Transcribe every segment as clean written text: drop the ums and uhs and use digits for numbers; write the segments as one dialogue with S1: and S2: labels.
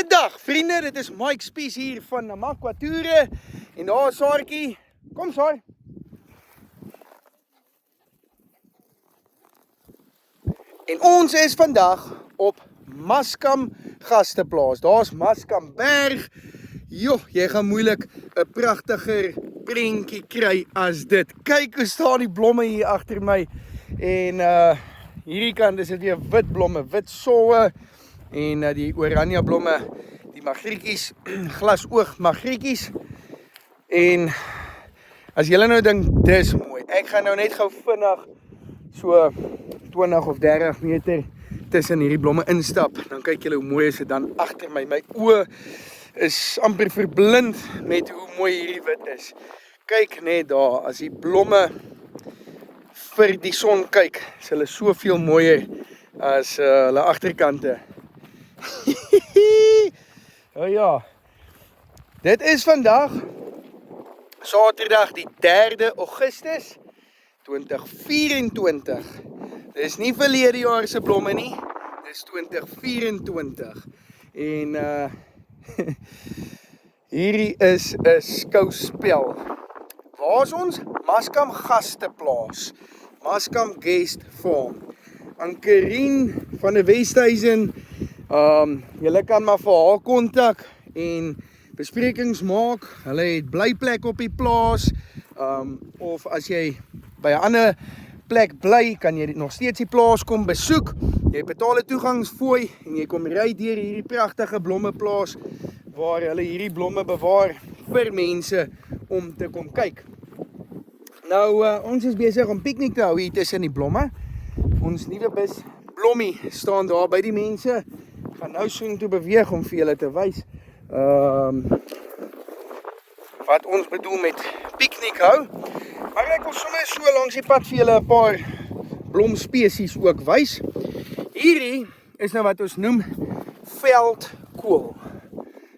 S1: Goeiedag vriende, dit is Mike Spies hier van Namakwa Toere. En daar is Saartjie. Kom Saar. En ons is vandag op Maskam Gasteplaas. Daar is Maskam Berg. Joh, jy gaan moeilik 'n pragtiger prentjie kry as dit. Kyk hoe staan die blomme hier agter my. En hierdie kant is dit weer wit blomme, wit soe. En die oranje blomme, die magrietjies, glasoog magrietjies. En as julle nou dink, dis mooi. Ek gaan nou net gou vinnig so 20 of 30 meter tussen hierdie blomme instap. Dan kyk julle hoe mooi is dit dan agter my. My oë is amper verblind met hoe mooi hierdie wit is. Kyk net daar, as die blomme vir die son kyk, is hulle soveel mooier as hulle agterkante. Oh ja, dit is vandag Saterdag die 3de Augustus 2024. Dis nie verlede jaar se blomme nie, dis 2024. En hierdie is 'n skouspel. Waar is ons? Maskam Gasteplaas, Maskam Guest Farm. Ankerien van die Westhuizen. Julle kan maar vir haar kontak en besprekings maak. Hulle het blyplek op die plaas. Of as jy by 'n ander plek bly, kan jy nog steeds die plaas kom besoek. Jy betaal 'n toegangsfooi en jy kom ry deur hierdie pragtige blommeplaas waar hulle hierdie blomme bewaar vir mense om te kom kyk. Nou, ons is besig om piknik te hou hier tussen die blomme. Ons nuwe bus Blommie staan daar by die mense. Gaan nou soontoe beweeg om vir julle te wys wat ons bedoel met piknik hou. Maar ek wil sommer so langs die pad vir julle 'n paar blomspesies ook wys. Hierdie is nou wat ons noem veldkool.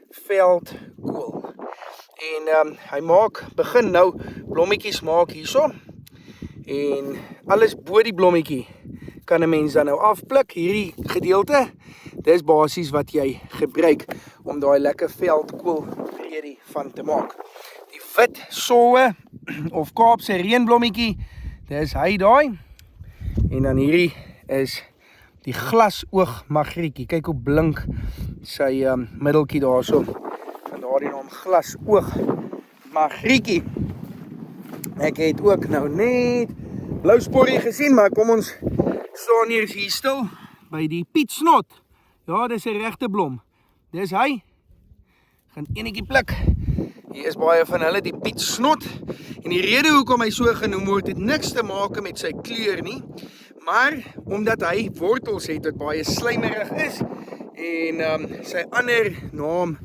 S1: Veldkool. En hy begin nou blommetjies maak hierso. En alles bo die blommetjie kan 'n mens dan nou afpluk. Hierdie gedeelte, dis basies wat jy gebruik om daai lekker veldkool redie van te maak. Die wit soe of Kaapse reënblommetjie, dis hy daai. En dan hierdie is die glasoog magrietjie. Kyk hoe blink sy middeltjie daarso. Van daardie naam glasoog magrietjie. Ek het ook nou net blou sporrie gesien, maar kom ons staan hier stil by die pietsnot. Ja, dis 'n regte blom. Dis hy. Gaan enetjie pluk. Hier is baie van hulle, die pietsnot. En die rede hoekom hy so genoem word, het niks te maak met sy kleur nie, maar omdat hy wortels het wat baie slijmerig is. En sy ander naam,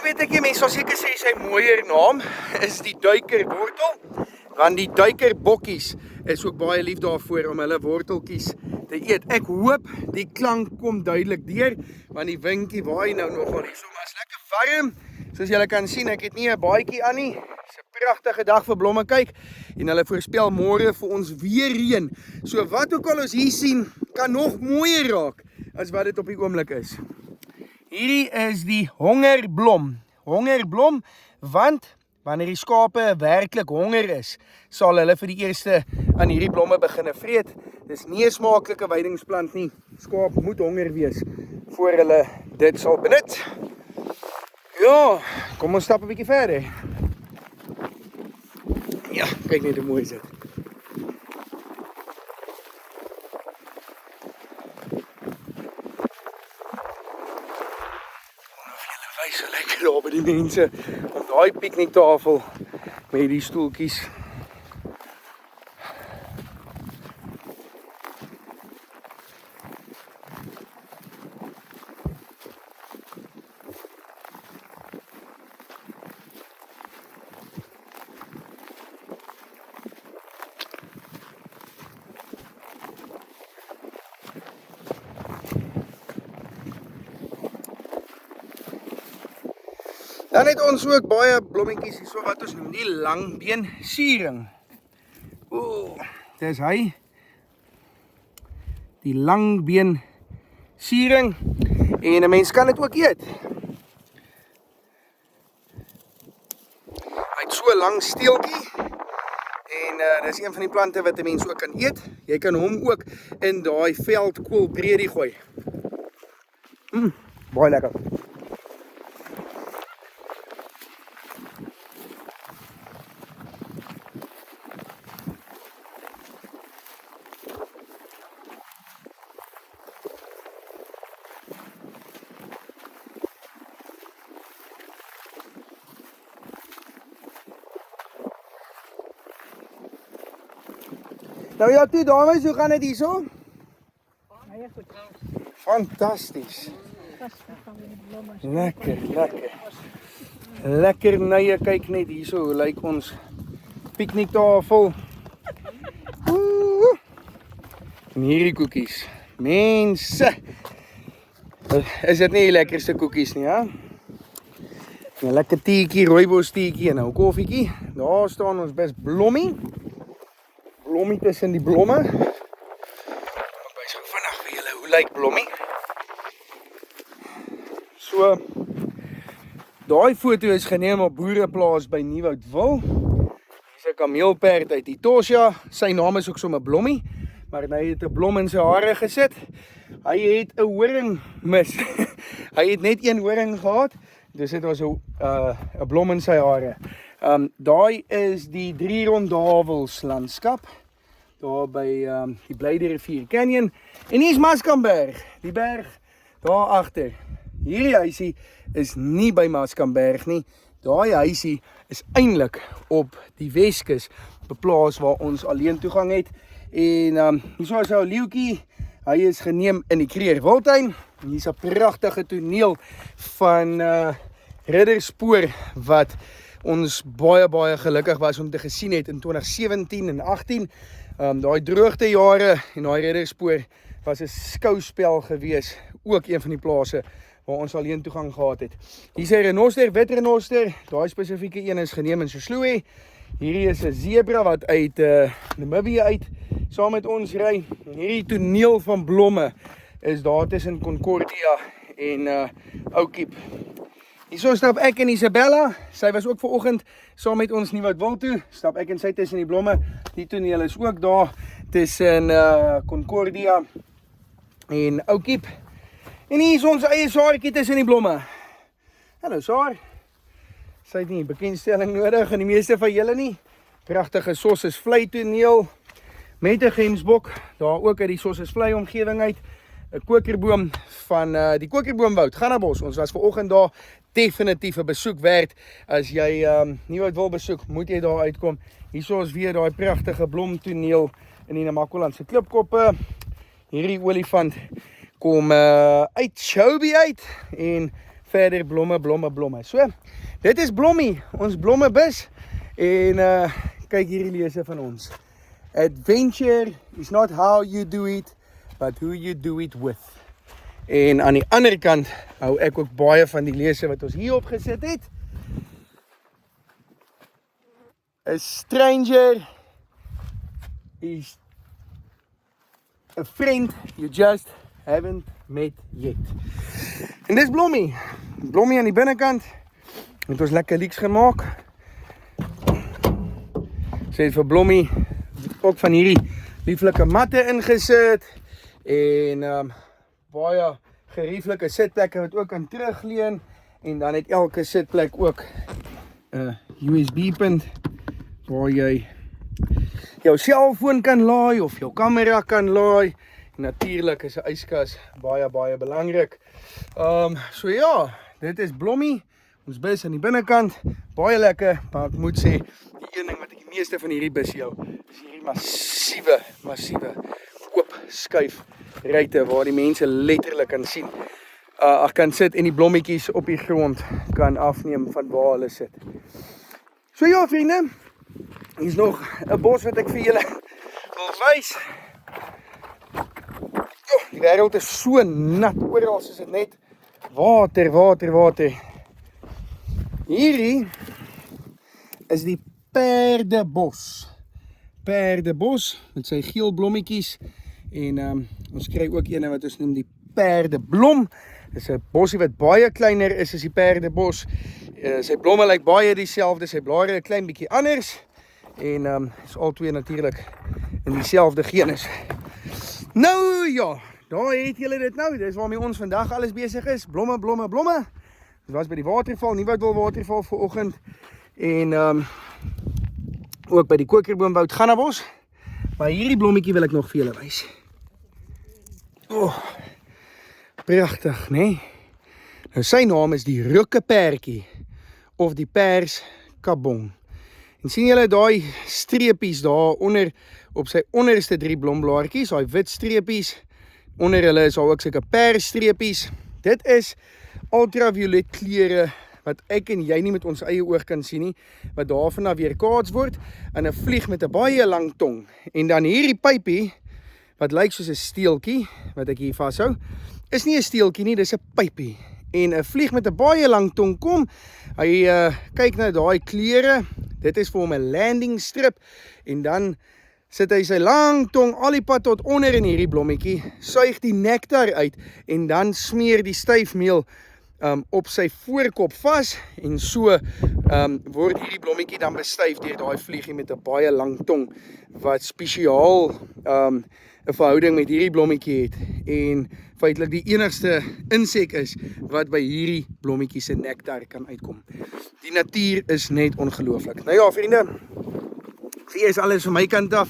S1: weet ek nie, mens sal seker sê sy mooier naam is die duikerwortel, want die duikerbokkies is ook baie lief daarvoor om hulle worteltjies te eet. Ek hoop die klank kom duidelik deur, want die windjie waai nou nogal hierso, maar is lekker warm. Soos julle kan sien, ek het nie 'n baadjie aan nie. Dis 'n pragtige dag vir blomme kyk en hulle voorspel môre vir ons weer reën. So wat ook al ons hier sien, kan nog mooier raak as wat dit op die oomblik is. Hierdie is die hongerblom. Hongerblom, want wanneer die skape werklik honger is, sal hulle vir die eerste aan hierdie blomme begin vreet. Dis nie 'n smaaklike weidingsplant nie. Skaap moet honger wees voor hulle dit sal benut. Ja, kom ons stap 'n bietjie verder. Ja, kyk net hoe mooi is dit. Wys so lekker daar by die mense op daai pikniktafel met die stoeltjies. Dan het ons ook baie blommetjies hier, so wat ons noem die langbeen siering. Dis hy. Die langbeen siering. En 'n mens kan dit ook eet. Hy het so 'n lang steeltjie. En dis een van die plante wat 'n mens ook kan eet. Jy kan hom ook in daai veldkoolbredie gooi. Baie lekker. Nou ja, toe dames, hoe gaan dit hierso?
S2: Baie goed.
S1: Fantasties. Lekker, lekker. Lekker nye, kyk net hierso, hoe lyk ons pikniktafel. En hierdie koekies. Mense. Is dit nie die lekkerste koekies nie, ja? 'n lekker teetjie, rooibos teetjie en nou koffietjie. Daar staan ons bes blommie. Blommie tussen die blomme. Ek wys gou vinnig vir julle hoe lyk blommie. So, daai foto is geneem op boereplaas by Nieuwoudtville. Dis 'n kameelperd uit Etosha. Sy naam is ook sommer Blommie, maar hy het 'n blom in sy hare gesit. Hy het 'n horing mis. Hy het net een horing gehad. Dus dit was 'n blom in sy hare. Daai is die 3 Rondavels landskap. Daar by die Blyde Rivier Canyon. En hier is Maskamberg, die berg daar agter. Hierdie huisie is nie by Maskamberg nie. Daai huisie is eintlik op die Weskus, op 'n plaas waar ons alleen toegang het. En hierso is 'n leeuetjie. Hy is geneem in die Kruger Wildtuin. Hier's 'n pragtige toneel van ridderspoor wat ons baie gelukkig was om te gesien het in 2017 en 18. Daai droogte jare en daai ridderspoor was 'n skouspel gewees, ook een van die plase waar ons alleen toegang gehad het. Hier's 'n renoster, wit renoster, daai spesifieke een is geneem in Sosloe. Hierdie is 'n zebra wat uit Namibië uit saam met ons ry. Hierdie toneel van blomme is daar tussen Concordia en Oukiep. Hierso stap ek en Isabella. Sy was ook vanoggend saam met ons Nieuwoudtville toe. Stap ek en sy tussen die blomme. Die toneel is ook daar tussen Concordia en Oukiep. En hier is ons eie Saartjie tussen die blomme. Hallo Saar. Sy het nie bekendstelling nodig en die meeste van julle nie. Pragtige Sossus Vlei toneel met 'n gemsbok. Daar ook uit die Sossus Vlei omgewing uit. 'n kokerboom van die Kokerboomwoud, Gannabos. Ons was vanoggend daar. Definitief 'n besoek werd. As jy Nieuwoudtville besoek, moet jy daar uitkom. Hierso is weer daai pragtige blomtoneel in die Namakolandse klipkoppe. Hierdie olifant kom uit Chobe uit en verder blomme. So, dit is Blommie, ons blommebus. En kyk hierdie lese van ons. Adventure is not how you do it, but who you do it with. En aan die ander kant hou ek ook baie van die lese wat ons hier opgesit het. A stranger is a friend you just haven't met yet. En dis Blommie. Blommie aan die binnekant. Het ons lekker leeks gemaak. Sy het vir Blommie ook van hierdie lieflike matte ingesit. En baie gerieflike sitplekke wat ook kan terugleun. En dan het elke sitplek ook 'n USB punt waar jy jou selfoon kan laai of jou kamera kan laai. En natuurlik is 'n yskas baie belangrik. So ja, dit is Blommie. Ons bus aan die binnekant, baie lekker, maar ek moet sê, die een ding wat ek die meeste van hierdie bus hou, is hierdie massiewe oop skuif ruitte waar die mense letterlik kan sien. Kan sit en die blommetjies op die grond kan afneem van waar hulle sit. So ja, vriende, hier is nog 'n bos wat ek vir julle wil wys. Die wêreld is so nat, oral is dit net water. Hierdie is die perdebos. Perdebos met sy geel blommetjies. En ons kry ook een wat ons noem die perdeblom. Dis 'n bosie wat baie kleiner is as die perdebos. Sy blomme lyk baie dieselfde, sy blare 'n klein bietjie anders. En is albei natuurlik in dieselfde genus. Nou ja, daar het julle dit nou. Dis waarmee ons vandag alles besig is. Blomme, blomme, blomme. Dit was by die waterval, Nieuwoudtwil waterval vanoggend. En ook by die Kokerboomwoud Gannabos. Maar hierdie blommetjie wil ek nog vir julle wys. Oh, pragtig, né? Nou sy naam is die rukkepertjie of die perskabong. En sien julle daai streepies daar onder op sy onderste 3 blomblaartjies, daai wit streepies. Onder hulle is daar ook sulke persstreepies. Dit is ultraviolet kleure wat ek en jy nie met ons eie oog kan sien nie, wat daarvan af weerkaats word in 'n vlieg met 'n baie lang tong. En dan hierdie pypie wat lyk soos 'n steeltjie wat ek hier vashou, is nie 'n steeltjie nie, dis 'n pypie. En 'n vlieg met 'n baie lang tong kom. Hy kyk na daai kleure. Dit is vir hom 'n landing strip en dan sit hy sy lang tong al die pad tot onder in hierdie blommetjie, suig die nektar uit en dan smeer die styfmeel op sy voorkop vas en so word hierdie blommetjie dan bestuif deur daai vliegie met 'n baie lang tong wat spesiaal 'n verhouding met hierdie blommetjie het en feitelik die enigste insek is wat by hierdie blommetjie se nektar kan uitkom. Die natuur is net ongelooflik. Nou ja, vriende, vir is alles van my kant af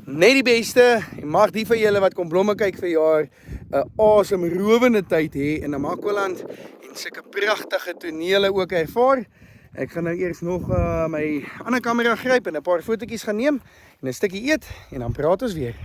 S1: net die beste. En mag die van julle wat kom blomme kyk vir jaar 'n asemrowende tyd hê in Namakwaland en sulke pragtige tonele ook ervaar. Ek gaan nou eers nog my ander kamera gryp en 'n paar fotootjies gaan neem en 'n stukkie eet en dan praat ons weer.